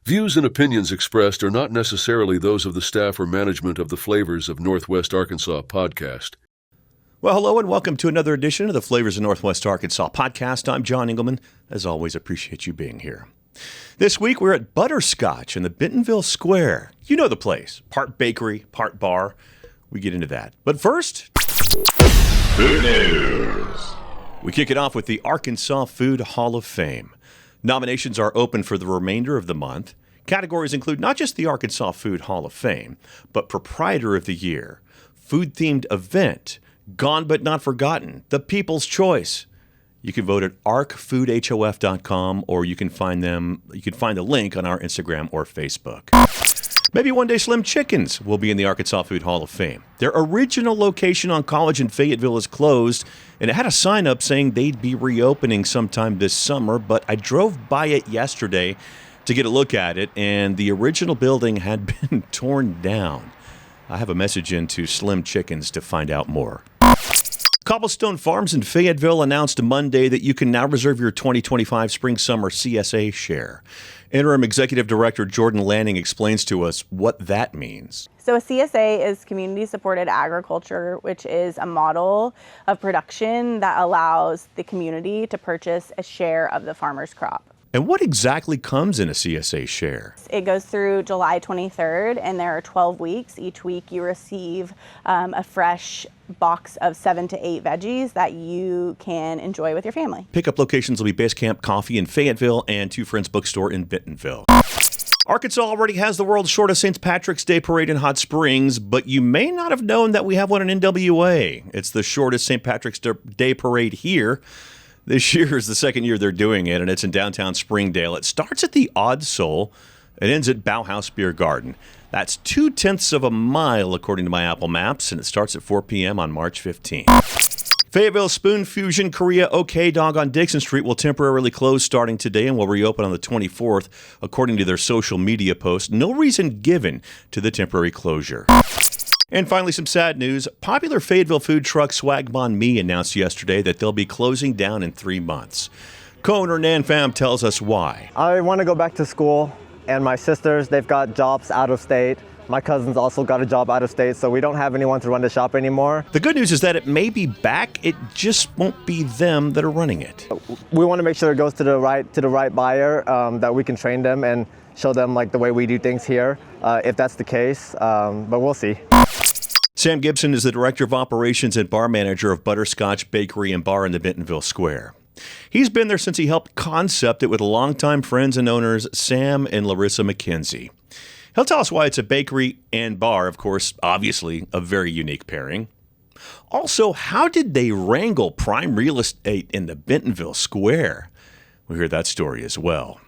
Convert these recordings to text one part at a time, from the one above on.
Views and opinions expressed are not necessarily those of the staff or management of the Flavors of Northwest Arkansas podcast. Well, hello and welcome to another edition of the Flavors of Northwest Arkansas podcast. I'm John Engelman. As always, appreciate you being here. This week, we're at Butterscotch in the Bentonville Square. You know the place. Part bakery, part bar. We get into that. But first, food news. We kick it off with the Arkansas Food Hall of Fame. Nominations are open for the remainder of the month. Categories include not just the Arkansas Food Hall of Fame, but Proprietor of the Year, Food-Themed Event, Gone But Not Forgotten, The People's Choice. You can vote at arcfoodhof.com, or you can find the link on our Instagram or Facebook. Maybe one day Slim Chickens will be in the Arkansas Food Hall of Fame. Their original location on College in Fayetteville is closed, and it had a sign up saying they'd be reopening sometime this summer, but I drove by it yesterday to get a look at it, and the original building had been torn down. I have a message into Slim Chickens to find out more. Cobblestone Farms in Fayetteville announced Monday that you can now reserve your 2025 Spring-Summer CSA share. Interim Executive Director Jordan Lanning explains to us what that means. So a CSA is community-supported agriculture, which is a model of production that allows the community to purchase a share of the farmer's crop. And what exactly comes in a CSA share? It goes through July 23rd, and there are 12 weeks. Each week you receive a fresh box of 7 to 8 veggies that you can enjoy with your family. Pickup locations will be Base Camp Coffee in Fayetteville and Two Friends Bookstore in Bentonville. Arkansas already has the world's shortest St. Patrick's Day parade in Hot Springs, but you may not have known that we have one in NWA. It's the shortest St. Patrick's Day parade here. This year is the second year they're doing it, and it's in downtown Springdale. It starts at the Odd Soul. It ends at Bauhaus Beer Garden. That's 0.2 of a mile, according to my Apple Maps, and it starts at 4 p.m. on March 15th. Fayetteville Spoon Fusion Korea OK Dog on Dixon Street will temporarily close starting today and will reopen on the 24th, according to their social media post. No reason given to the temporary closure. And finally, some sad news. Popular Fayetteville food truck Swag Banh Mi announced yesterday that they'll be closing down in 3 months. Co-owner Nan Pham tells us why. I want to go back to school, and my sisters, they've got jobs out of state. My cousins also got a job out of state, so we don't have anyone to run the shop anymore. The good news is that it may be back. It just won't be them that are running it. We want to make sure it goes to the right buyer, that we can train them and show them like the way we do things here, if that's the case, but we'll see. Sam Gibson is the Director of Operations and Bar Manager of Butterscotch Bakery and Bar in the Bentonville Square. He's been there since he helped concept it with longtime friends and owners Sam and Larissa KcKenzie. He'll tell us why it's a bakery and bar, of course, obviously a very unique pairing. Also, how did they wrangle prime real estate in the Bentonville Square? We'll hear that story as well.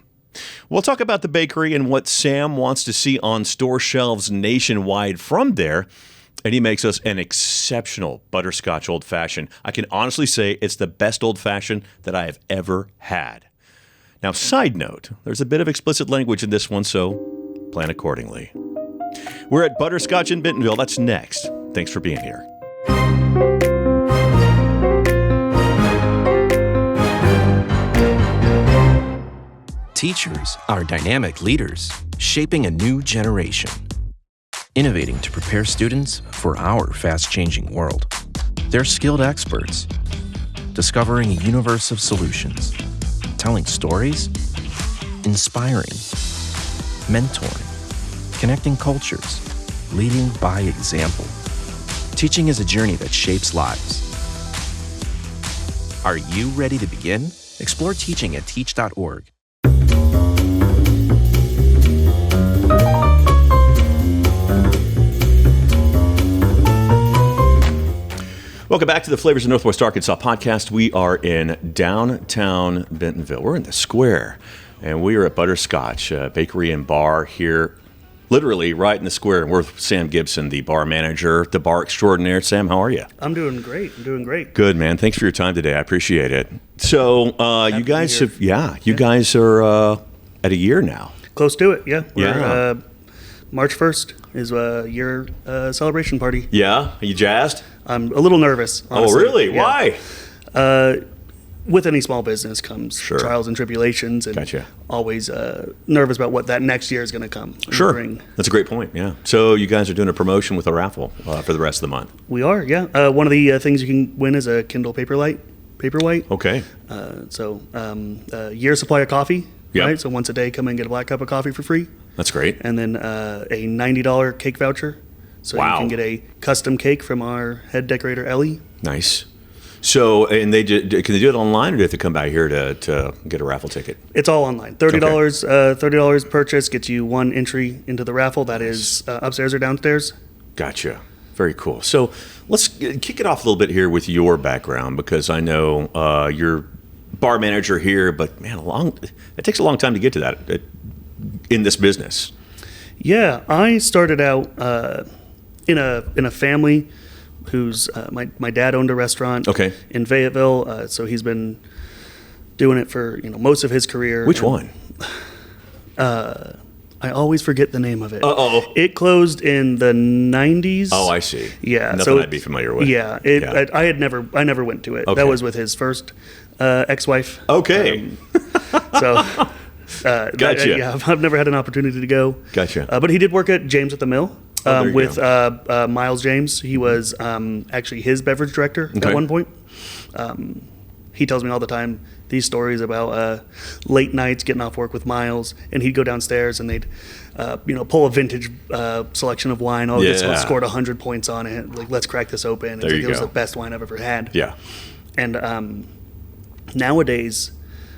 We'll talk about the bakery and what Sam wants to see on store shelves nationwide from there. And he makes us an exceptional butterscotch old-fashioned. I can honestly say it's the best old-fashioned that I have ever had. Now, side note, there's a bit of explicit language in this one, so plan accordingly. We're at Butterscotch in Bentonville. That's next. Thanks for being here. Teachers are dynamic leaders, shaping a new generation. Innovating to prepare students for our fast-changing world. They're skilled experts, discovering a universe of solutions, telling stories, inspiring, mentoring, connecting cultures, leading by example. Teaching is a journey that shapes lives. Are you ready to begin? Explore teaching at teach.org. Welcome back to the Flavors of Northwest Arkansas podcast. We are in downtown Bentonville. We're in the square, and we are at Butterscotch Bakery and Bar here, literally right in the square. And we're with Sam Gibson, the bar manager, the bar extraordinaire. Sam, how are you? I'm doing great. Good, man. Thanks for your time today. I appreciate it. So you guys guys are at a year now. Close to it, yeah. We're, March 1st is a year celebration party. Yeah? Are you jazzed? I'm a little nervous, honestly. Oh, really? Yeah. Why? with any small business comes Sure. trials and tribulations, and Gotcha. always nervous about what that next year is going to come. and Sure. bring. That's a great point. Yeah. So you guys are doing a promotion with a raffle for the rest of the month. We are, yeah. One of the things you can win is a Kindle Paperwhite. Okay. A year supply of coffee. Yep. Right. So once a day, come and get a black cup of coffee for free, That's great. and then a $90 cake voucher. So Wow. you can get a custom cake from our head decorator Ellie. Nice. So, and can they do it online, or do they have to come by here to get a raffle ticket? It's all online. $30 purchase gets you one entry into the raffle. That is upstairs or downstairs. Gotcha. Very cool. So let's kick it off a little bit here with your background, because I know you're bar manager here, but man, it takes a long time to get to that in this business. Yeah, I started out in a family whose my dad owned a restaurant. Okay. In Fayetteville, so he's been doing it for most of his career. Which And, one? I always forget the name of it. Uh-oh. It closed in the 90s. Oh, I see. Yeah, Nothing so I'd be familiar with. Yeah, I never went to it. Okay. That was with his first ex-wife. Okay. So. Gotcha. I've never had an opportunity to go. Gotcha. But he did work at James at the Mill there you with Miles James. He was actually his beverage director Okay. at one point. He tells me all the time these stories about late nights getting off work with Miles, and he'd go downstairs and they'd pull a vintage selection of wine. Oh, this Yeah. one scored 100 points on it. Like, let's crack this open. It's There like, you it was go. the best wine I've ever had. Yeah. And nowadays,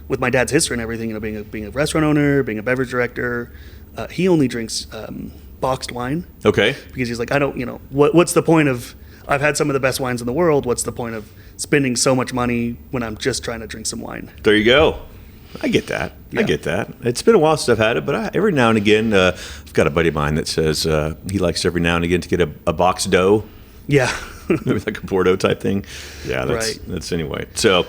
with my dad's history and everything, being a restaurant owner, being a beverage director, he only drinks boxed wine Okay. because he's like, I don't, what's the point of? I've had some of the best wines in the world. What's the point of spending so much money when I'm just trying to drink some wine? There you go. I get that. I Yeah. get that. It's been a while since I've had it, but every now and again, I've got a buddy of mine that says he likes every now and again to get a boxed dough. Yeah. Maybe like a Bordeaux type thing. Yeah, Right. that's anyway. So,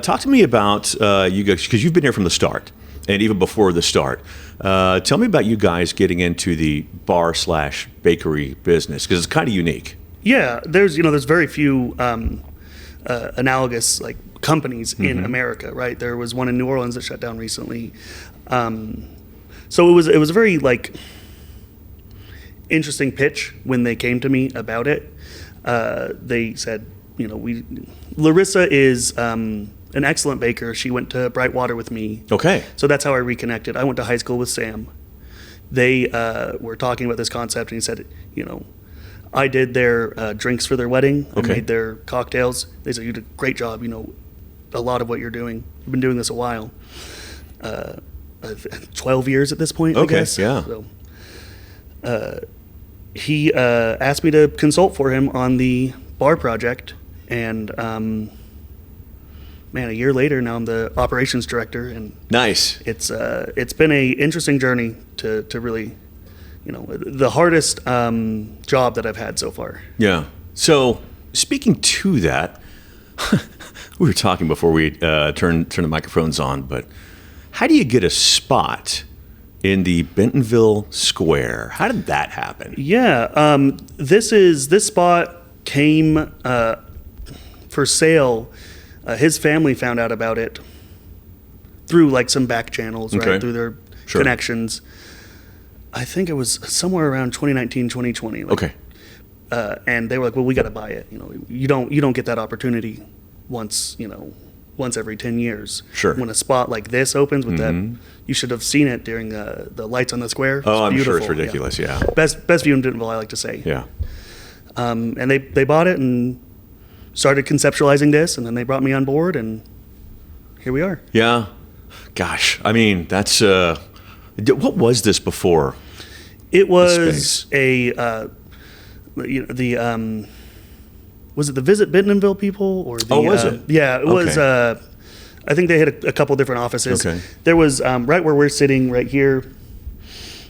talk to me about you guys, because you've been here from the start, and even before the start. Tell me about you guys getting into the bar/bakery business, because it's kind of unique. Yeah, there's very few analogous like companies in America, right? There was one in New Orleans that shut down recently, so it was a very like interesting pitch when they came to me about it. They said, Larissa is an excellent baker. She went to Brightwater with me. Okay. So that's how I reconnected. I went to high school with Sam. They were talking about this concept, and he said, I did their drinks for their wedding. Okay. I made their cocktails. They said, you did a great job. A lot of what you're doing. You've been doing this a while. 12 years at this point, Okay, I guess. yeah. So, he asked me to consult for him on the bar project, and a year later, now I'm the operations director, and Nice. it's been a interesting journey to really, the hardest job that I've had so far. Yeah. So, speaking to that, we were talking before we turned the microphones on, but how do you get a spot in the Bentonville Square? How did that happen? Yeah, this spot came for sale. His family found out about it through like some back channels, Okay. right? Through their Sure. connections. I think it was somewhere around 2019, 2020. Okay. And they were like, "Well, we got to buy it. You don't get that opportunity once every 10 years. Sure. When a spot like this opens with that, you should have seen it during the lights on the square. Oh, I'm sure it's beautiful. ridiculous. Yeah. Best view in Bentonville, I like to say. Yeah. And they bought it and started conceptualizing this, and then they brought me on board, and here we are. Yeah. Gosh, I mean, that's what was this before? It was space. Was it the Visit Bentonville people or the? Oh, was it? Yeah, it was. I think they had a couple different offices. Okay. There was right where we're sitting right here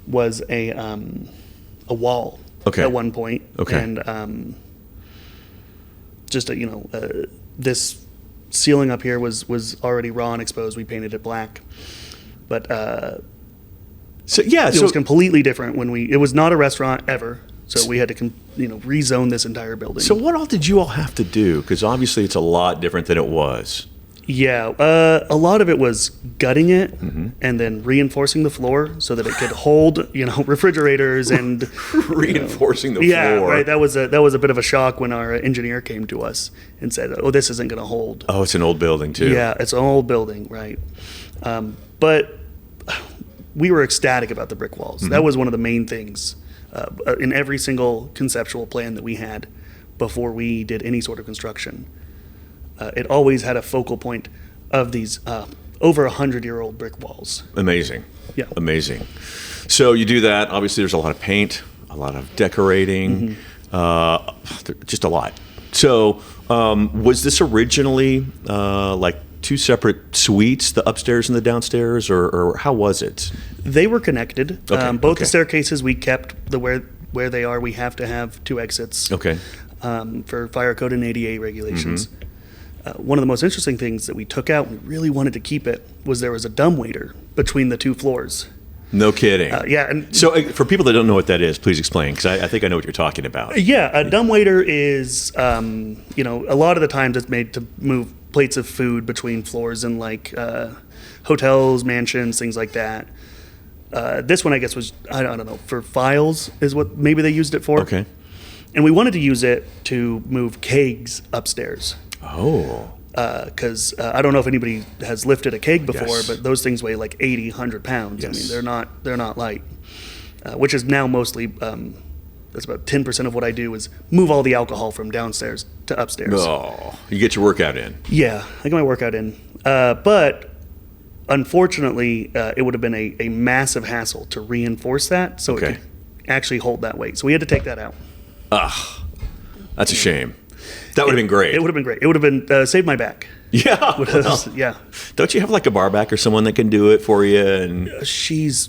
was a wall. Okay. At one point. Okay. And just this ceiling up here was already raw and exposed. We painted it black, but So yeah, it was completely different when it was not a restaurant ever. So we had to rezone this entire building. so what all did you all have to do? Because obviously it's a lot different than it was. Yeah, a lot of it was gutting it and then reinforcing the floor so that it could hold, refrigerators and Reinforcing the yeah, floor. right. That was a bit of a shock when our engineer came to us and said, "Oh, this isn't going to hold." Oh, it's an old building too. Yeah, it's an old building, right? But we were ecstatic about the brick walls. That was one of the main things in every single conceptual plan that we had before we did any sort of construction. It always had a focal point of these over 100-year-old brick walls. Amazing. Yeah. Amazing. So you do that. Obviously, there's a lot of paint, a lot of decorating, just a lot. So was this originally like two separate suites, the upstairs and the downstairs, or how was it? They were connected. Okay, Both okay. the staircases, we kept where they are. We have to have two exits Okay. for fire code and ADA regulations. One of the most interesting things that we took out, and we really wanted to keep it, was there was a dumbwaiter between the two floors. No kidding. Yeah, and So for people that don't know what that is, please explain, because I think I know what you're talking about. yeah, a dumbwaiter is, a lot of the times it's made to move plates of food between floors in like hotels, mansions, things like that. This one, I guess, was, I don't know, for files is what maybe they used it for. Okay. And we wanted to use it to move kegs upstairs. Oh. Because I don't know if anybody has lifted a keg before, Yes. but those things weigh like 80, 100 pounds. I Yes. mean, they're not light, which is now mostly, that's about 10% of what I do is move all the alcohol from downstairs to upstairs. Oh. You get your workout in. Yeah, I get my workout in. But unfortunately, it would have been a massive hassle to reinforce that so Okay. it could actually hold that weight. So we had to take that out. That's a shame. That would have been great. It would have been great. It would have been saved my back. Yeah. Would have- well, yeah. don't you have like a bar back or someone that can do it for you? And She's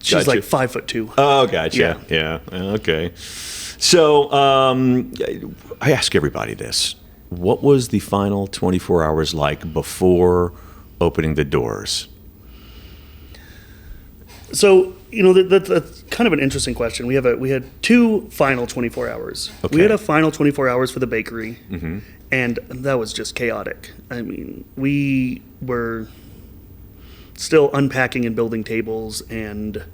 Gotcha. like 5'2". oh, gotcha. Yeah. Okay. So I ask everybody this: what was the final 24 hours like before opening the doors? So that's kind of an interesting question. We had two final 24 hours. Okay. We had a final 24 hours for the bakery, and that was just chaotic. I mean, we were still unpacking and building tables, and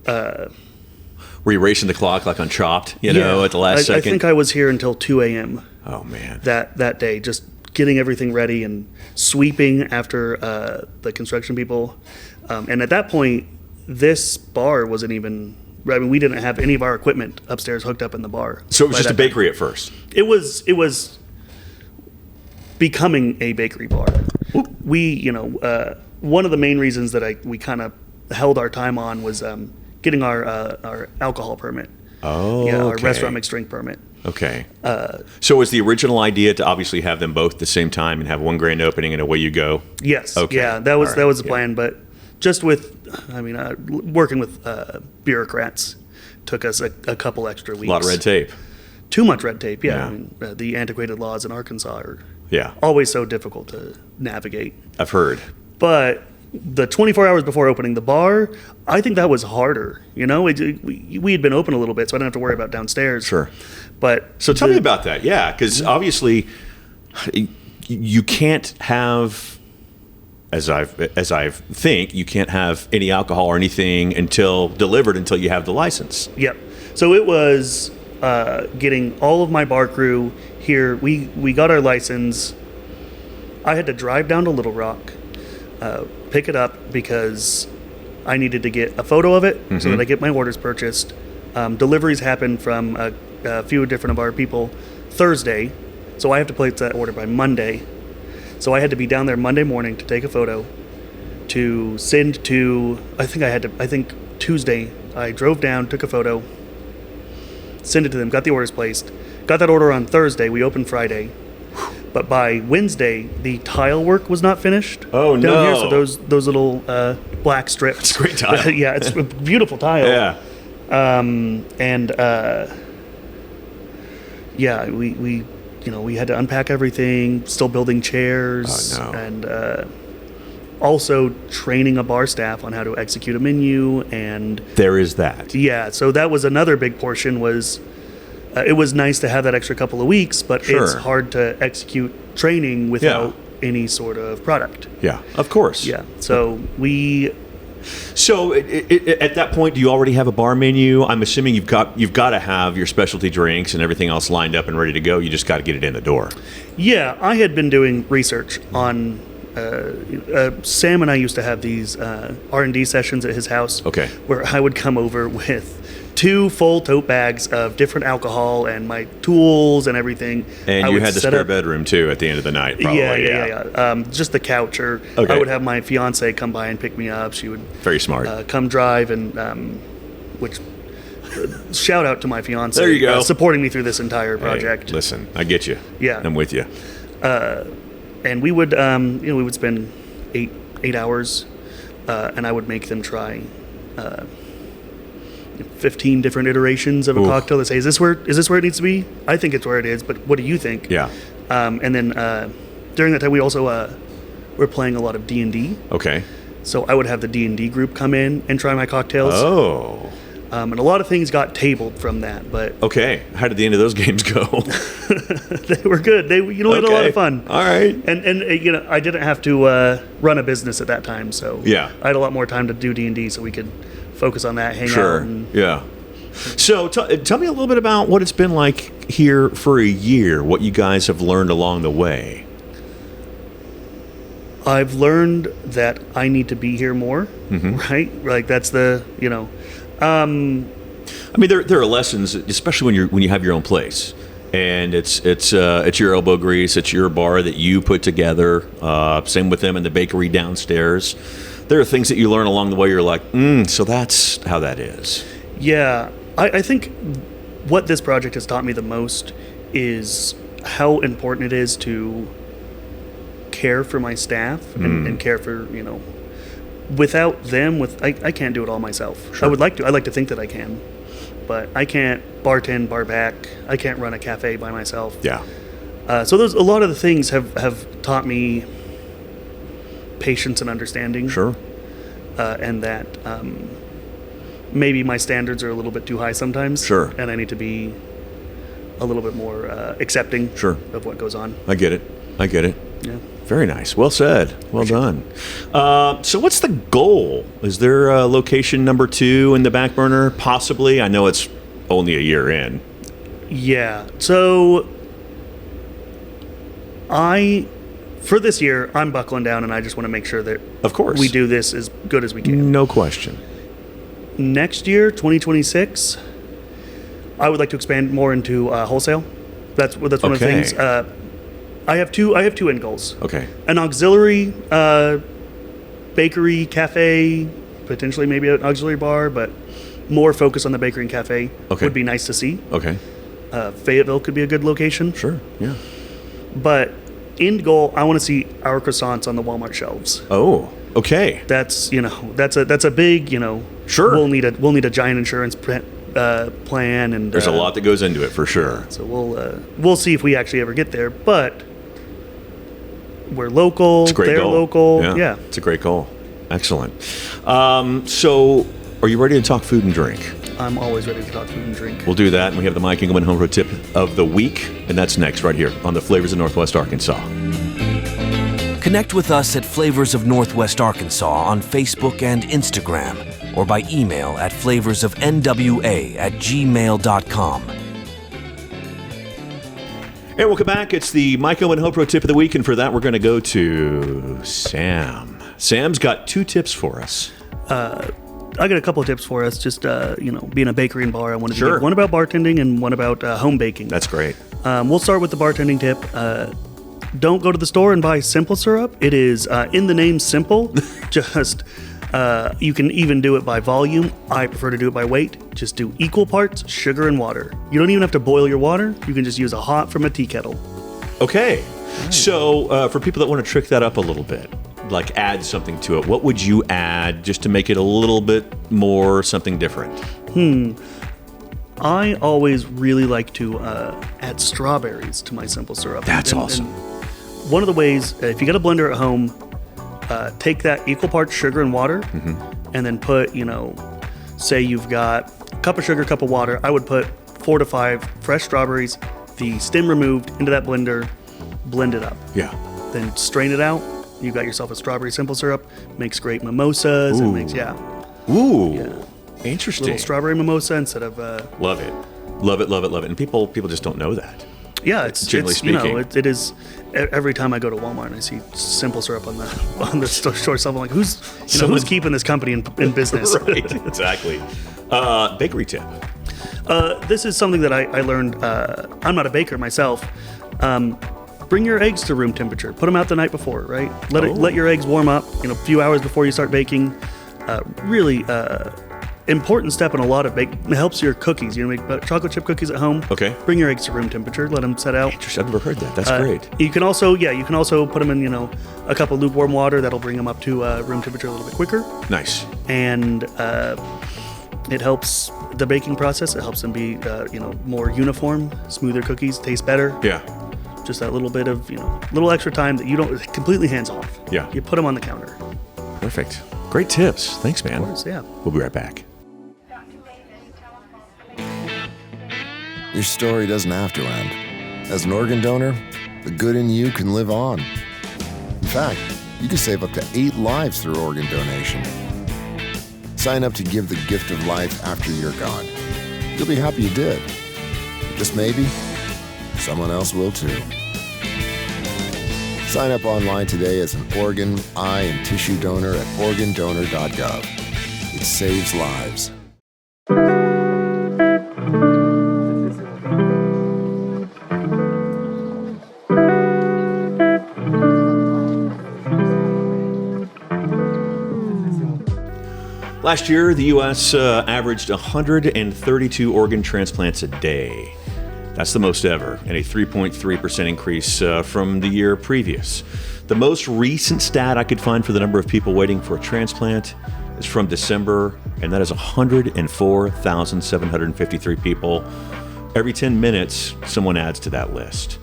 Were you racing the clock like on Chopped? At the last second. I think I was here until 2 a.m. Oh man. that day, just getting everything ready and sweeping after the construction people. And at that point, this bar wasn't even. I mean, we didn't have any of our equipment upstairs hooked up in the bar. So it was by just a that time. bakery at first. It was becoming a bakery bar. We, one of the main reasons that we kind of held our time on was getting our alcohol permit. Oh, Yeah, our okay. restaurant mixed drink permit. Okay. So was the original idea to obviously have them both at the same time and have one grand opening and away you go? Yes. Okay. Yeah, that was All that right. was the Yeah. plan. But just with, working with bureaucrats took us a couple extra weeks. A lot of red tape. Too much red tape. Yeah. Yeah. I mean, the antiquated laws in Arkansas are Yeah, always so difficult to navigate. I've heard. But the 24 hours before opening the bar, I think that was harder. We had been open a little bit, so I didn't have to worry about downstairs. Sure. But So tell me about that. Yeah, because obviously you can't have, as I think, you can't have any alcohol or anything delivered until you have the license. Yep. So it was getting all of my bar crew here. We got our license. I had to drive down to Little Rock, pick it up because I needed to get a photo of it so that I get my orders purchased. Deliveries happen from a few different of our people Thursday, so I have to place that order by Monday. So I had to be down there Monday morning to take a photo to send to, I think Tuesday, I drove down, took a photo, sent it to them, got the orders placed, got that order on Thursday, we opened Friday. But by Wednesday, the tile work was not finished. Oh, down no. Here, so those little black strips. It's great tile. Yeah, it's a beautiful tile. Yeah. Yeah, we had to unpack everything, still building chairs, Oh, no. and also training a bar staff on how to execute a menu. And There is that. yeah, so that was another big portion. Was it was nice to have that extra couple of weeks, but Sure. it's hard to execute training without any sort of product. Yeah, of course. Yeah. So we. So at that point, do you already have a bar menu? I'm assuming you've got to have your specialty drinks and everything else lined up and ready to go. You just got to get it in the door. Yeah, I had been doing research on. Sam and I used to have these R&D sessions at his house. Okay. Where I would come over with 2 full tote bags of different alcohol and my tools and everything. And you had the spare bedroom too at the end of the night, probably. Yeah. Just the couch, or okay. I would have my fiance come by and pick me up. She would very smart come drive, and which shout out to my fiance. There you go, supporting me through this entire project. Hey, listen, I get you. Yeah, I'm with you. And we would, we would spend 8 hours, and I would make them try 15 different iterations of a cocktail that say, is this where it needs to be? I think it's where it is, but what do you think? Yeah. And then during that time, we also were playing a lot of D&D. Okay. So I would have the D&D group come in and try my cocktails. Oh. And a lot of things got tabled from that, but okay. How did the end of those games go? They were good. We had a lot of fun. All right. And I didn't have to run a business at that time, so yeah, I had a lot more time to do D&D, so we could focus on that, hang out. Yeah. So tell me a little bit about what it's been like here for a year. What you guys have learned along the way. I've learned that I need to be here more. Mm-hmm. Right? Like that's the I mean, there are lessons, especially when you have your own place, and it's your elbow grease, it's your bar that you put together. Same with them in the bakery downstairs. There are things that you learn along the way. You're like, so that's how that is. Yeah, I think what this project has taught me the most is how important it is to care for my staff and care for without them, I can't do it all myself. Sure. I would like to. I like to think that I can, but I can't bartend, bar back. I can't run a cafe by myself. Yeah. So a lot of the things have taught me patience and understanding. Sure. And that maybe my standards are a little bit too high sometimes. Sure. And I need to be a little bit more accepting. Sure. Of what goes on. I get it. Yeah. Very nice. Well said. Well done. So what's the goal? Is there a location number 2 in the back burner? Possibly. I know it's only a year in. Yeah. So for this year, I'm buckling down, and I just want to make sure that of course we do this as good as we can. No question. Next year, 2026, I would like to expand more into wholesale. That's one of the things. I have two end goals. Okay. An auxiliary bakery, cafe, potentially maybe an auxiliary bar, but more focus on the bakery and cafe would be nice to see. Okay. Fayetteville could be a good location. Sure. Yeah. But end goal, I want to see our croissants on the Walmart shelves. Oh. Okay. That's a big Sure. We'll need a giant insurance plan, and there's a lot that goes into it for sure. So we'll see if we actually ever get there, but we're local. It's a great they're goal. Local. Yeah, it's a great goal. Excellent. So, are you ready to talk food and drink? I'm always ready to talk food and drink. We'll do that, and we have the Mike Engelman Home Road Tip of the Week, and that's next right here on the Flavors of Northwest Arkansas. Connect with us at Flavors of Northwest Arkansas on Facebook and Instagram, or by email at flavorsofnwa@gmail.com. Hey, welcome back. It's the Mike Owen Hope Pro Tip of the Week, and for that, we're going to go to Sam. Sam's got 2 tips for us. I got a couple of tips for us. Just being a bakery and bar, I wanted to give one about bartending and one about home baking. That's great. We'll start with the bartending tip. Don't go to the store and buy simple syrup. It is in the name simple. Just you can even do it by volume. I prefer to do it by weight. Just do equal parts sugar and water. You don't even have to boil your water. You can just use a hot from a tea kettle. Okay. Right. So for people that want to trick that up a little bit, like add something to it, what would you add just to make it a little bit more something different? I always really like to add strawberries to my simple syrup. That's awesome. And one of the ways, if you got a blender at home, take that equal parts sugar and water, and then put, say you've got a cup of sugar, cup of water. I would put 4 to 5 fresh strawberries, the stem removed, into that blender, blend it up. Yeah. then strain it out. You got yourself a strawberry simple syrup. Makes great mimosas. Ooh. And makes Ooh, yeah, interesting. little strawberry mimosa instead of Love it. Love it, love it, love it. And people just don't know that. yeah. It's Generally it's, you know, speaking. it is. Every time I go to Walmart and I see simple syrup on the store shelf, I'm like, who's keeping this company in business? Right, exactly. Bakery tip. This is something that I learned. I'm not a baker myself. Bring your eggs to room temperature. Put them out the night before, right? Let your eggs warm up. A few hours before you start baking. Really important step in a lot of bake. It helps your cookies. Make chocolate chip cookies at home. Okay. Bring your eggs to room temperature. Let them set out. Interesting. I've never heard that. That's great. You can also put them in a cup of lukewarm water. That'll bring them up to room temperature a little bit quicker. Nice. And it helps the baking process. It helps them be more uniform, smoother cookies, taste better. Yeah. Just that little bit of little extra time that you don't completely hands off. Yeah. You put them on the counter. Perfect. Great tips. Thanks, man. Of course, yeah. We'll be right back. Your story doesn't have to end. As an organ donor, the good in you can live on. In fact, you can save up to 8 lives through organ donation. Sign up to give the gift of life after you're gone. You'll be happy you did. Just maybe, someone else will too. Sign up online today as an organ, eye, and tissue donor at organdonor.gov. It saves lives. Last year, the U.S. averaged 132 organ transplants a day. That's the most ever, and a 3.3% increase from the year previous. The most recent stat I could find for the number of people waiting for a transplant is from December, and that is 104,753 people. Every 10 minutes, someone adds to that list.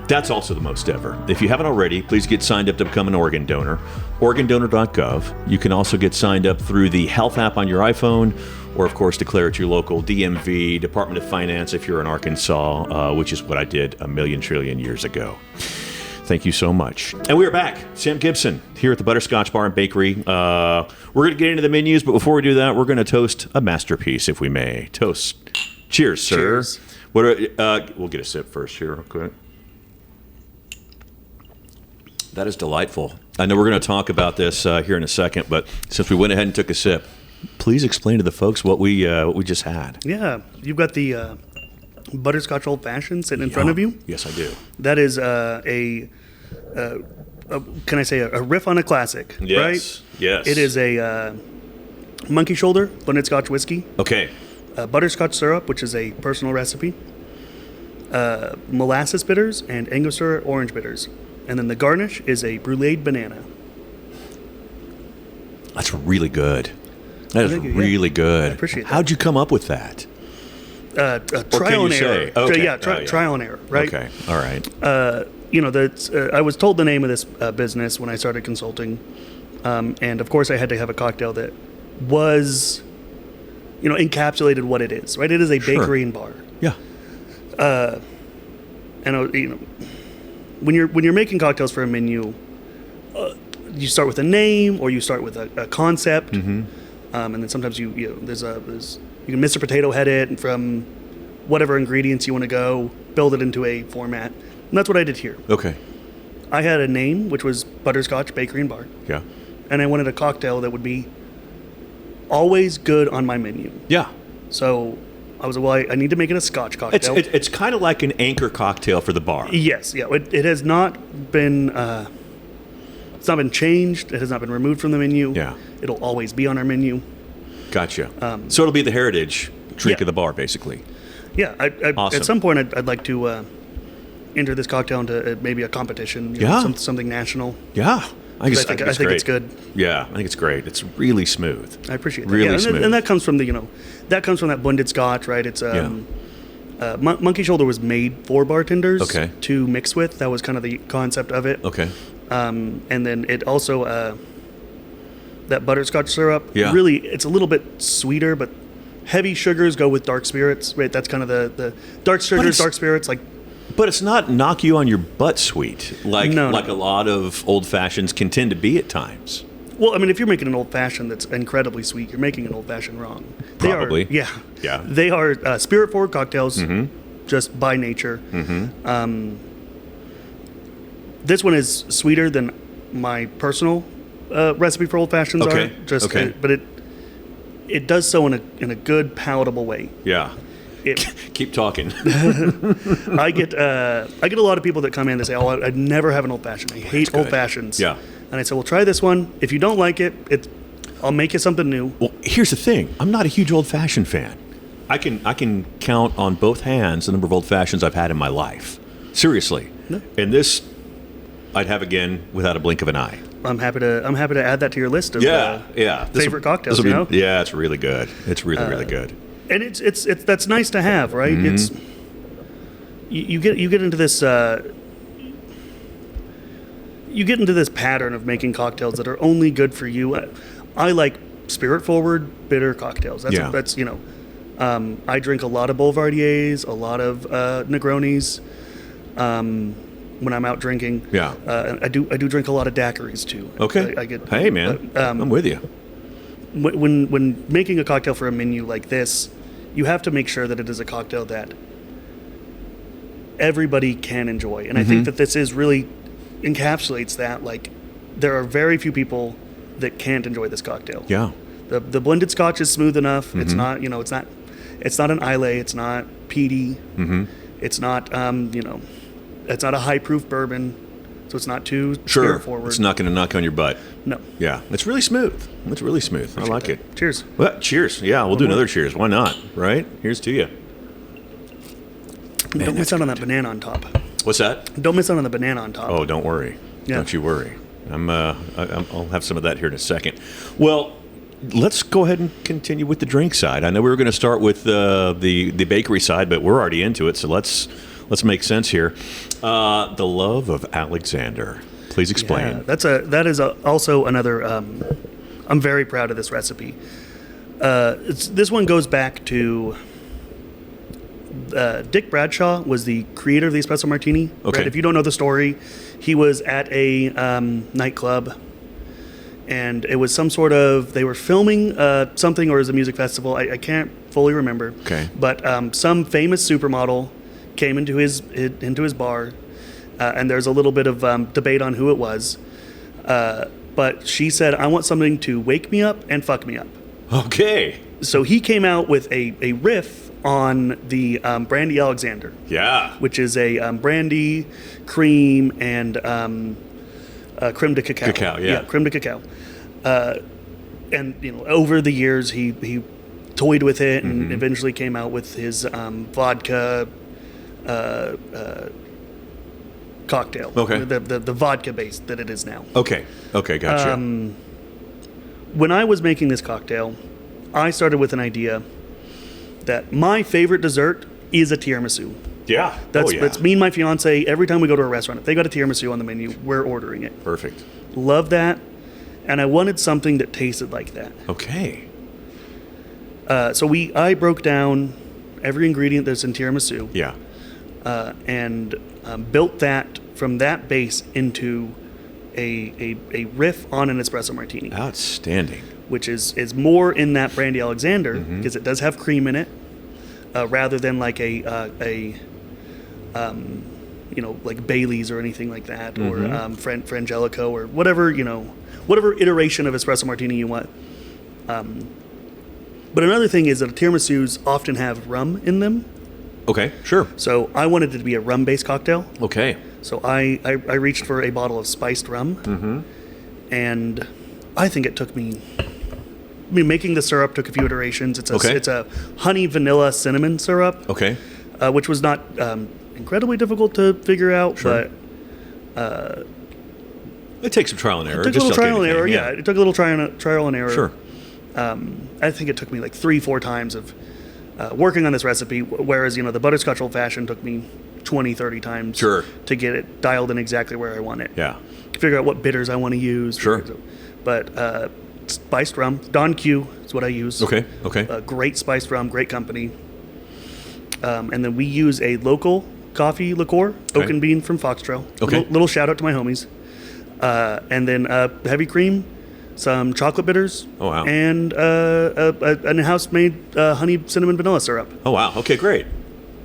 That's also the most ever. If you haven't already, please get signed up to become an organ donor. Organdonor.gov. You can also get signed up through the health app on your iPhone, or of course declare at your local DMV, Department of Finance if you're in Arkansas, which is what I did a million trillion years ago. Thank you so much. And we are back. Sam Gibson here at the Butterscotch Bar and Bakery. We're going to get into the menus, but before we do that, we're going to toast a masterpiece, if we may. Toast. Cheers, sir. Cheers. We'll get a sip first here. Okay. That is delightful. I know we're going to talk about this here in a second, but since we went ahead and took a sip, please explain to the folks what we just had. Yeah, you've got the Butterscotch Old Fashioned sitting in front of you. Yes, I do. That is can I say a riff on a classic? Yes. Right? Yes. It is a monkey shoulder blended Scotch whiskey. Okay. Butterscotch syrup, which is a personal recipe. Molasses bitters and Angostura orange bitters. And then the garnish is a bruleed banana. That's really good. That is Thank you, really good. I appreciate that. How'd you come up with that? Trial and error. say? Okay. Yeah, Oh, yeah. trial and error, right? Okay. All right. I was told the name of this business when I started consulting. And of course I had to have a cocktail that was, encapsulated what it is, right? It is a bakery and bar. Yeah. When you're making cocktails for a menu, you start with a name or you start with a concept, and then sometimes you can Mr. Potato Head it from whatever ingredients you want to go, build it into a format, and that's what I did here. Okay. I had a name which was Butterscotch Bakery and Bar, Yeah. and I wanted a cocktail that would be always good on my menu. Yeah. So I was like, I need to make it a Scotch cocktail. It's kind of like an anchor cocktail for the bar. Yes, yeah. It has not been it's not been changed. It has not been removed from the menu. Yeah. It'll always be on our menu. Gotcha. So it'll be the heritage drink yeah. of the bar, basically. Yeah. Awesome. At some point, I'd like to enter this cocktail into maybe a competition. Something national. Yeah. I think I think it's good. Yeah, I think it's great. It's really smooth. I appreciate that. Really smooth. And that comes from that blended Scotch, right? It's Monkey Shoulder was made for bartenders to mix with. That was kind of the concept of it. Okay. And then it also that butterscotch syrup. Yeah. Really, it's a little bit sweeter, but heavy sugars go with dark spirits, right? That's kind of the dark sugars, dark spirits like But it's not knock you on your butt sweet like No. a lot of old fashions can tend to be at times. Well, I mean, if you're making an old fashioned that's incredibly sweet, you're making an old fashioned wrong. Probably. Yeah. Yeah. They are spirit forward cocktails, just by nature. This one is sweeter than my personal recipe for old fashions Okay. are. Okay. But it does so in a good, palatable way. Yeah. It, Keep talking. I get a lot of people that come in and say, "Oh, I'd never have an old fashioned. I hate old fashions." Yeah. And I say, "Well, try this one. If you don't like it, I'll make you something new." Well, here's the thing. I'm not a huge old fashioned fan. I can count on both hands the number of old fashions I've had in my life. Seriously. No. And this, I'd have again without a blink of an eye. I'm happy to add that to your list of Yeah. favorite cocktails. this'll You know? Yeah, it's really good. It's really good. And it's that's nice to have, right? It's you get into this pattern of making cocktails that are only good for you. I like spirit forward bitter cocktails. That's I drink a lot of Boulevardiers, a lot of Negronis when I'm out drinking. Yeah. I do drink a lot of daiquiris too. Okay. I get. Hey, man. I'm with you. When making a cocktail for a menu like this, you have to make sure that it is a cocktail that everybody can enjoy. And I think that this is really encapsulates that. Like, there are very few people that can't enjoy this cocktail. Yeah. The blended Scotch is smooth enough. It's not, it's not an Islay. It's not peaty. It's not, it's not a high proof bourbon. So it's not too spirit forward. It's not going to knock on your butt. No. Yeah. It's really smooth. It's really smooth. I like it. Cheers. Well, cheers. Yeah, we'll do another cheers. Why not? Right? Here's to you. Don't miss out on that banana on top. What's that? Don't miss out on the banana on top. Oh, don't worry. Yeah. Don't you worry. I'll have some of that here in a second. Well, let's go ahead and continue with the drink side. I know we were going to start with the bakery side, but we're already into it, so let's make sense here. The love of Alexander. Please explain. Yeah, that is also another. I'm very proud of this recipe. This one goes back to Dick Bradshaw was the creator of the espresso martini. Okay. Right? If you don't know the story, he was at a nightclub, and it was some sort of they were filming something, or it was a music festival. I can't fully remember. Okay. But some famous supermodel came into his bar, and there's a little bit of debate on who it was. But she said, "I want something to wake me up and fuck me up." Okay. So he came out with a riff on the Brandy Alexander. Yeah. Which is a brandy, cream, and creme de cacao. Cacao, yeah. Creme de cacao. And over the years, he toyed with it and eventually came out with his vodka cocktail. Okay. The vodka base that it is now. Okay, gotcha. When I was making this cocktail, I started with an idea that my favorite dessert is a tiramisu. Yeah. That's me and my fiance. Every time we go to a restaurant, if they got a tiramisu on the menu, we're ordering it. Perfect. Love that. And I wanted something that tasted like that. Okay. So I broke down every ingredient that's in tiramisu. Yeah. And built that from that base into a riff on an espresso martini. Outstanding. Which is more in that Brandy Alexander because it does have cream in it, rather than like like Bailey's or anything like that, or Frangelico or whatever iteration of espresso martini you want. But another thing is that tiramisus often have rum in them. Okay, sure. So I wanted it to be a rum-based cocktail. Okay. So I reached for a bottle of spiced rum, and I think it took me. I mean, making the syrup took a few iterations. It's a honey vanilla cinnamon syrup. Okay. Which was not incredibly difficult to figure out, sure. But it takes some trial and error. It took a little trial and error. Yeah, it took a little trial and error. Sure. I think it took me like 3-4 times of working on this recipe, whereas the butterscotch old fashioned took me 20-30 times sure. to get it dialed in exactly where I want it. Yeah. Figure out what bitters I want to use. Sure. But spiced rum, Don Q is what I use. Okay. Great spiced rum, great company. And then we use a local coffee liqueur, Oak and Bean from Fox Trail. Okay. Little shout out to my homies. And then heavy cream, some chocolate bitters. Oh, wow. And an in-house-made honey cinnamon vanilla syrup. Oh, wow. Okay, great.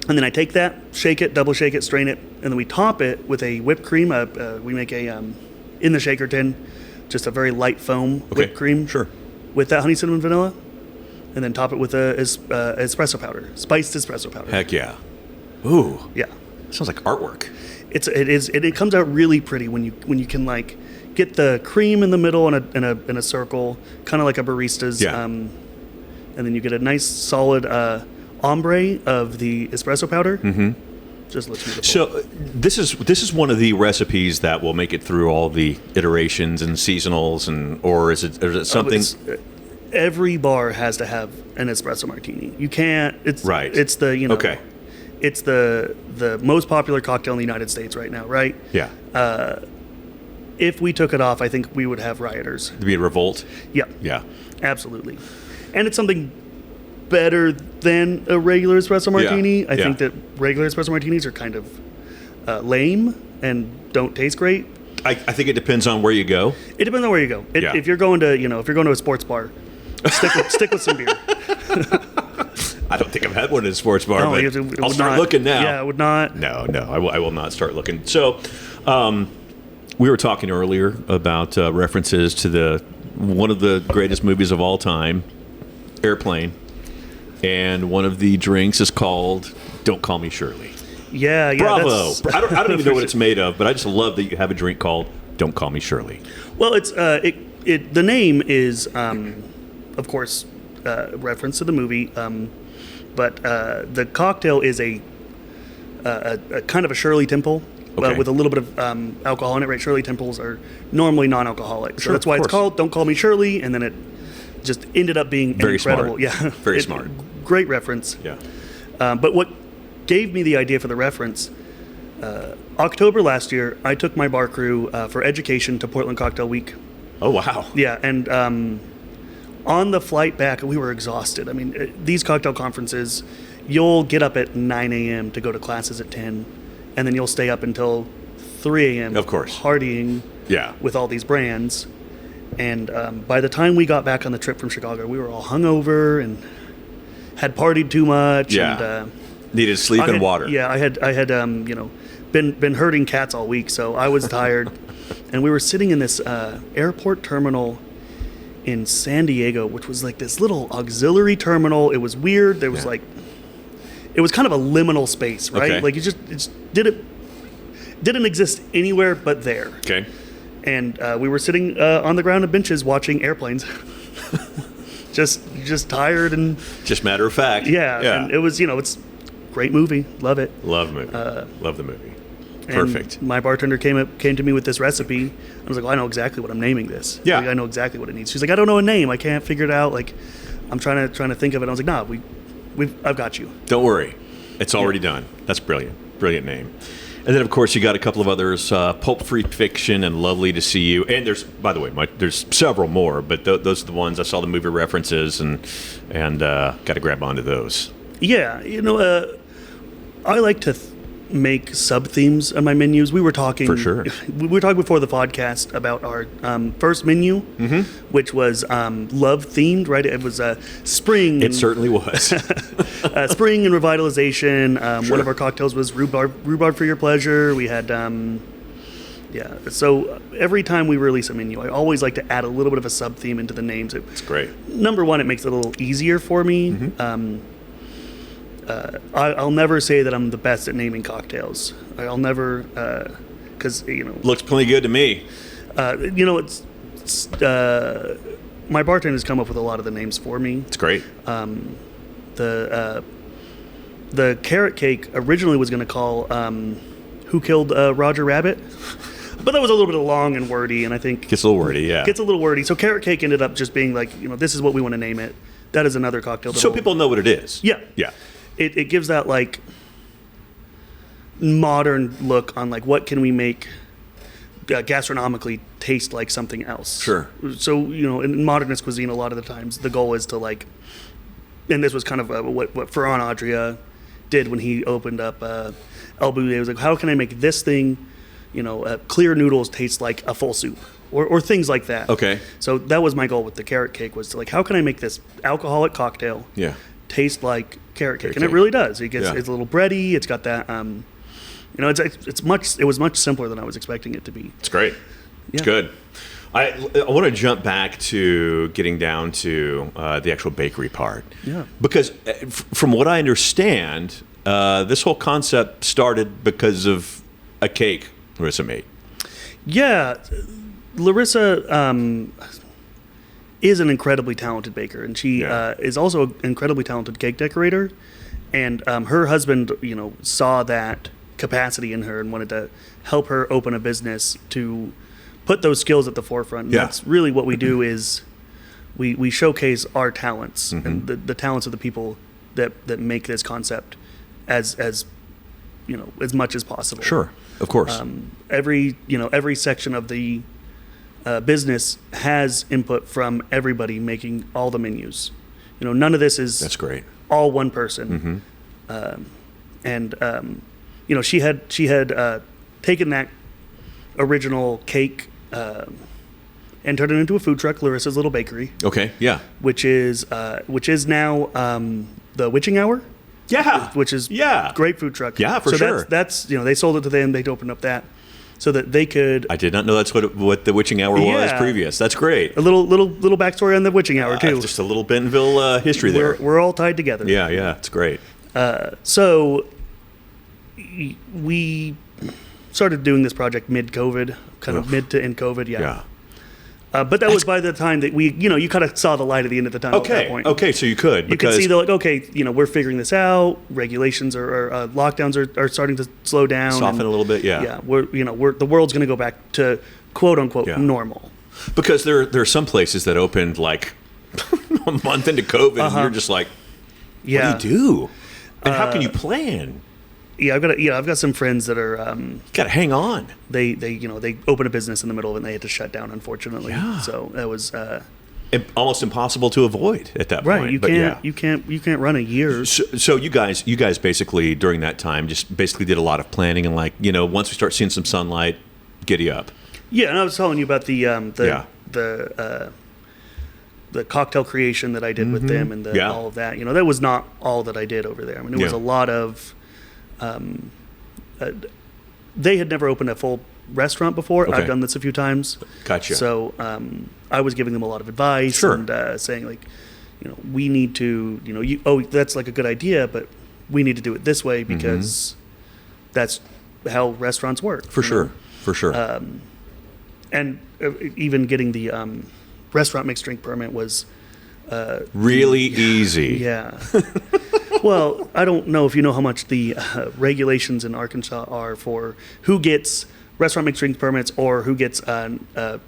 And then I take that, shake it, double shake it, strain it, and then we top it with a whipped cream. We make a, in the shaker tin, just a very light foam whipped cream. Sure. With that honey cinnamon vanilla. And then top it with espresso powder, spiced espresso powder. Heck yeah. Ooh. Yeah. Sounds like artwork. It comes out really pretty when you can like get the cream in the middle in a circle, kind of like a barista's. Yeah. And then you get a nice solid ombre of the espresso powder. Mm-hmm. Just looks beautiful. So this is one of the recipes that will make it through all the iterations and seasonals, or is it something? Every bar has to have an espresso martini. You can't. It's right. It's the Okay. It's the most popular cocktail in the United States right now, right? Yeah. If we took it off, I think we would have rioters. To be a revolt. Yeah. Yeah. Absolutely. And it's something better than a regular espresso martini. I think that regular espresso martinis are kind of lame and don't taste great. I think it depends on where you go. It depends on where you go. If you're going to a sports bar, stick with some beer. I don't think I've had one at a sports bar, No, but I'll start looking now. Yeah, I would not. No, I will not start looking. So, we were talking earlier about references to one of the greatest movies of all time, Airplane, and one of the drinks is called "Don't Call Me Shirley." Yeah. Bravo! I don't even know what it's made of, but I just love that you have a drink called "Don't Call Me Shirley." Well, it's the name is of course reference to the movie. But the cocktail is a kind of a Shirley Temple, with a little bit of alcohol in it, right? Shirley Temples are normally non-alcoholic. So that's why it's called Don't Call Me Shirley, and then it just ended up being very incredible. Smart. Yeah. Very smart. Great reference. Yeah. But what gave me the idea for the reference, October last year, I took my bar crew for education to Portland Cocktail Week. Oh, wow. Yeah, and on the flight back, we were exhausted. I mean, these cocktail conferences, you'll get up at 9 a.m. to go to classes at 10, and then you'll stay up until 3 a.m. Of course. Partying with all these brands. And by the time we got back on the trip from Chicago, we were all hungover and had partied too much. Yeah. And, needed sleep and water. Yeah, I had been herding cats all week, so I was tired. And we were sitting in this airport terminal in San Diego, which was like this little auxiliary terminal. It was weird. There was it was kind of a liminal space, right? Okay. Like it just didn't exist anywhere but there. Okay. And we were sitting on the ground of benches watching airplanes. just tired and just matter of fact. Yeah. And it was, it's a great movie. Love it. Love the movie. Love the movie. Perfect. And my bartender came to me with this recipe. I was like, well, I know exactly what I'm naming this. Yeah. Like, I know exactly what it needs. She's like, I don't know a name. I can't figure it out. Like, I'm trying to think of it. I was like, nah, I've got you. Don't worry. It's already done. That's brilliant. Brilliant name. And then, of course, you got a couple of others, Pulp Free Fiction and Lovely to See You. And there's, by the way, there's several more, but those are the ones. I saw the movie references and got to grab onto those. Yeah. I like to make sub-themes on my menus. We were talking... For sure. We were talking before the podcast about our first menu, which was love-themed, right? It was spring. It certainly was. Spring and revitalization. Sure. One of our cocktails was rhubarb for your pleasure. We had... So every time we release a menu, I always like to add a little bit of a sub-theme into the names. It's great. Number one, it makes it a little easier for me. I'll never say that I'm the best at naming cocktails. I'll never, because looks plenty good to me. It's my bartender's come up with a lot of the names for me. It's great. The carrot cake originally was going to call "Who Killed Roger Rabbit," but that was a little bit long and wordy, and I think gets a little wordy. Yeah, gets a little wordy. So carrot cake ended up just being like, this is what we want to name it. That is another cocktail. So people know what it is. Yeah, yeah. It gives that like modern look on like what can we make gastronomically taste like something else. Sure. So in modernist cuisine, a lot of the times the goal is to like, and this was kind of what Ferran Adria did when he opened up El Bulli. I was like, how can I make this thing, clear noodles taste like a full soup, or things like that. Okay. So that was my goal with the carrot cake, was to, like, how can I make this alcoholic cocktail taste like carrot cake? And it really does. It's a little bready. It's got that. It was much simpler than I was expecting it to be. It's great. It's good. I want to jump back to getting down to the actual bakery part. Yeah. Because from what I understand, this whole concept started because of a cake Larissa made. Yeah. Larissa is an incredibly talented baker, and she is also an incredibly talented cake decorator. And her husband, saw that capacity in her and wanted to help her open a business to put those skills at the forefront. And that's really what we do, is we showcase our talents and the talents of the people that make this concept as much as possible. Sure, of course. Every section of the business has input from everybody making all the menus. None of this is that's great. All one person. She had taken that original cake and turned it into a food truck, Larissa's Little Bakery. Okay, yeah. Which is now the Witching Hour. Yeah. Which is great food truck. Yeah, for sure. That's they sold it to them. They opened up that so that they could. I did not know that's what the Witching Hour was previous. That's great. A little backstory on the Witching Hour too. Just a little Bentonville history there. We're all tied together. Yeah, it's great. So we started doing this project mid-COVID, mid to end COVID. Yeah. But that was by the time that you kind of saw the light at the end of the tunnel at that point. Okay, so you could. You could see we're figuring this out. Regulations or lockdowns are starting to slow down. Soften a little bit, yeah. Yeah, the world's going to go back to quote unquote normal. Because there are some places that opened like a month into COVID, and you're just like, what do you do? And how can you plan? Yeah, I've got some friends that are got to hang on. They opened a business in the middle of it and they had to shut down, unfortunately. Yeah. So that was almost impossible to avoid at that point. Right. You can't run a year. So you guys basically during that time just basically did a lot of planning and once we start seeing some sunlight, giddy up. Yeah, and I was telling you about the cocktail creation that I did with them and all of that. That was not all that I did over there. I mean, it was a lot of. They had never opened a full restaurant before. Okay. I've done this a few times. Gotcha. So I was giving them a lot of advice and saying we need to, that's like a good idea, but we need to do it this way because that's how restaurants work. For sure. And even getting the restaurant mixed drink permit was really easy. Yeah. Well, I don't know if you know how much the regulations in Arkansas are for who gets restaurant mixed drink permits or who gets a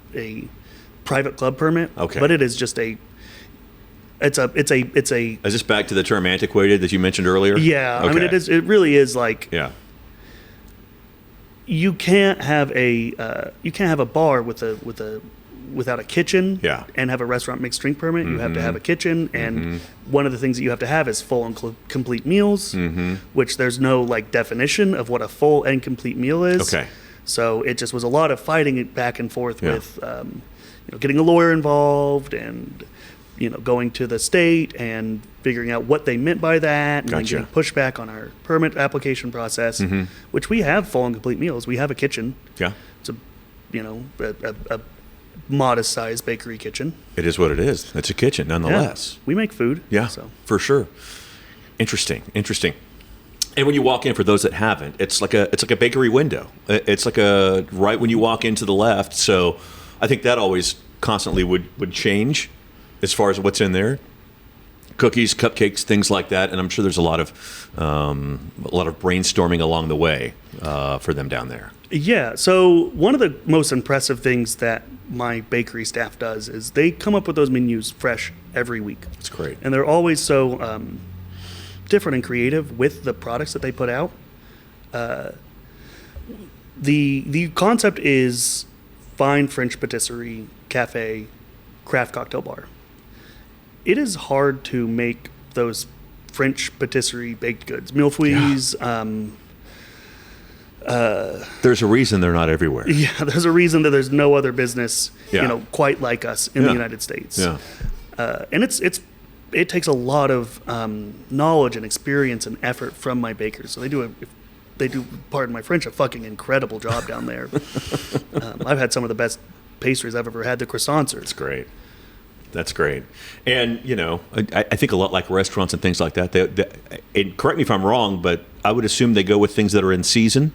private club permit. Okay. But it is just it's a. Is this back to the term antiquated that you mentioned earlier? Yeah. Okay. I mean, it really is like. Yeah. You can't have a bar without a kitchen and have a restaurant mixed drink permit. You have to have a kitchen, and one of the things that you have to have is full and complete meals, which there's no definition of what a full and complete meal is. Okay. So it just was a lot of fighting it back and forth with getting a lawyer involved and going to the state and figuring out what they meant by that, and then getting pushback on our permit application process, which we have full and complete meals. We have a kitchen. Yeah. It's a modest sized bakery kitchen. It is what it is. It's a kitchen nonetheless. Yeah, we make food. Yeah, for sure. Interesting. And when you walk in, for those that haven't, it's like a bakery window. It's like right when you walk into the left. So I think that always constantly would change as far as what's in there. Cookies, cupcakes, things like that. And I'm sure there's a lot of brainstorming along the way for them down there. Yeah. So one of the most impressive things that my bakery staff does is they come up with those menus fresh every week. That's great. And they're always so different and creative with the products that they put out. The concept is fine French patisserie, cafe, craft cocktail bar. It is hard to make those French patisserie baked goods, millefeuilles, There's a reason they're not everywhere. Yeah, there's a reason that there's no other business, Yeah. quite like us in the United States. Yeah. And it takes a lot of knowledge and experience and effort from my bakers. So they do, pardon my French, a fucking incredible job down there. I've had some of the best pastries I've ever had. The croissants are. That's great. That's great. And, I think a lot like restaurants and things like that, and correct me if I'm wrong, but I would assume they go with things that are in season.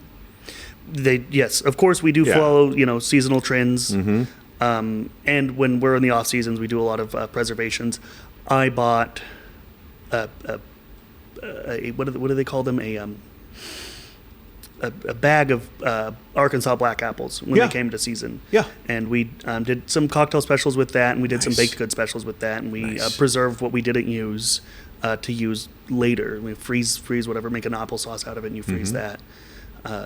Yes, of course we do follow, seasonal trends. Mm-hmm. And when we're in the off seasons, we do a lot of preservations. I bought what do they call them? A bag of Arkansas black apples when they came to season. Yeah. And we did some cocktail specials with that, and we did some baked good specials with that, and we preserved what we didn't use to use later. We freeze whatever, make an applesauce out of it, and you freeze that.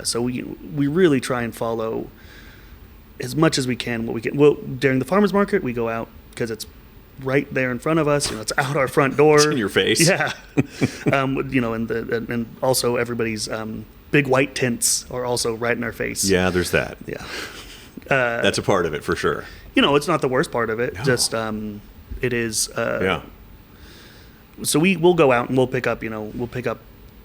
So we really try and follow as much as we can what we can. Well, during the farmers market, we go out because it's right there in front of us. It's out our front door. It's in your face. Yeah. And also everybody's big white tents are also right in our face. Yeah, there's that. Yeah. That's a part of it for sure. It's not the worst part of it. No. Just it is. So we'll go out and we'll pick up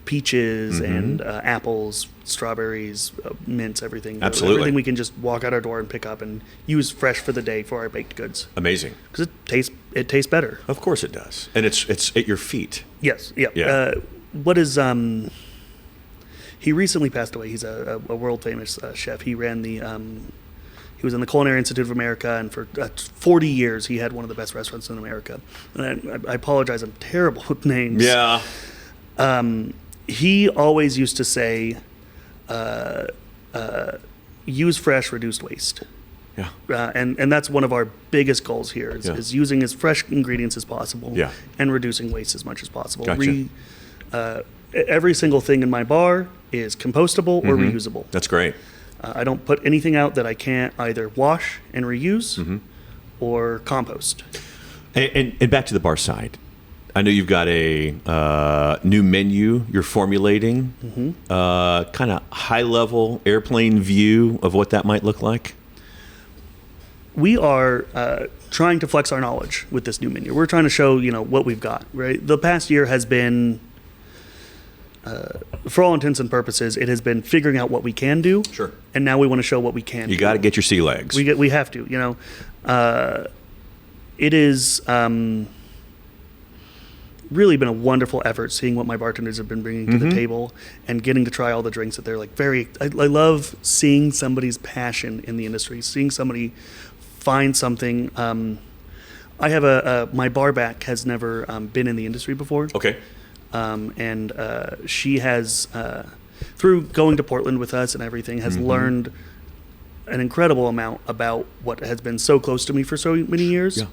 peaches and apples, strawberries, mints, everything. Absolutely. Everything we can just walk out our door and pick up and use fresh for the day for our baked goods. Amazing. Because it tastes better. Of course it does. And it's at your feet. Yes. Yeah. What is he recently passed away. He's a world famous chef. He ran he was in the Culinary Institute of America, and for 40 years he had one of the best restaurants in America. And I apologize, I'm terrible with names. Yeah. He always used to say, use fresh, reduced waste. Yeah. And that's one of our biggest goals here is using as fresh ingredients as possible and reducing waste as much as possible. Gotcha. Every single thing in my bar is compostable or reusable. That's great. I don't put anything out that I can't either wash and reuse or compost. And back to the bar side. I know you've got a new menu you're formulating, kind of high-level airplane view of what that might look like. We are trying to flex our knowledge with this new menu. We're trying to show, what we've got, right? The past year has been, for all intents and purposes, it has been figuring out what we can do. Sure. And now we want to show what we can do. You got to get your sea legs. We have to, it is... really been a wonderful effort seeing what my bartenders have been bringing to the table and getting to try all the drinks that they're like I love seeing somebody's passion in the industry, seeing somebody find something. I have my bar back has never been in the industry before. Okay. And she has, through going to Portland with us and everything, has learned an incredible amount about what has been so close to me for so many years. Yeah.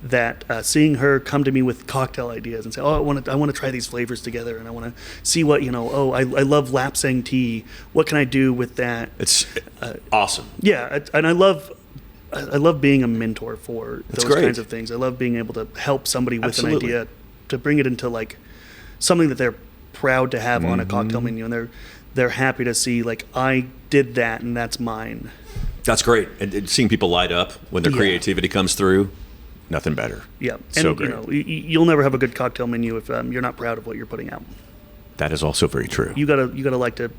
That seeing her come to me with cocktail ideas and say, I want to try these flavors together, and I want to see what I love lapsang tea. What can I do with that? It's awesome. Yeah, and I love being a mentor for those kinds of things. I love being able to help somebody with an idea to bring it into like something that they're proud to have on a cocktail menu, and they're happy to see I did that and that's mine. That's great, and seeing people light up when their creativity comes through. Nothing better. Yeah, so and great. You'll never have a good cocktail menu if you're not proud of what you're putting out. That is also very true. You gotta like to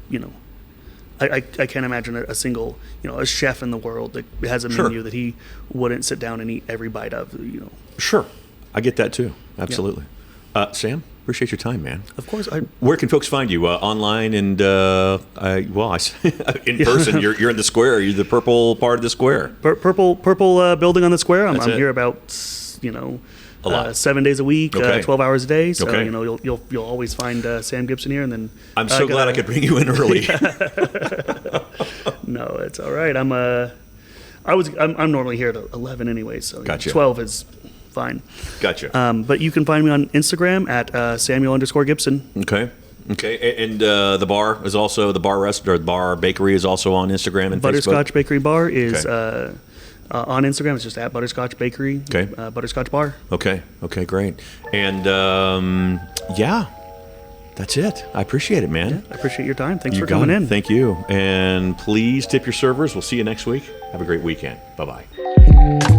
I can't imagine a single a chef in the world that has a menu that he wouldn't sit down and eat every bite of. Sure, I get that too. Absolutely. Yeah. Sam, appreciate your time, man. Of course. Where can folks find you? Online and in person. You're in the square. You're the purple part of the square. Purple building on the square. I'm here about 7 days a week, 12 hours a day. So you'll always find Sam Gibson here. And then I'm so glad I could bring you in early. No, it's all right. I'm normally here at 11 anyway, so gotcha. 12 is fine. Gotcha. But you can find me on Instagram at Samuel_Gibson. Okay. And the bar is also the bar bakery is also on Instagram and Butterscotch Facebook? Bakery Bar is on Instagram. It's just at Butterscotch Bakery. Butterscotch Bar. Okay, great. And That's it. I appreciate it, man. I appreciate your time. Thanks You for got coming it. in. Thank you. And please tip your servers. We'll see you next week. Have a great weekend. Bye-bye.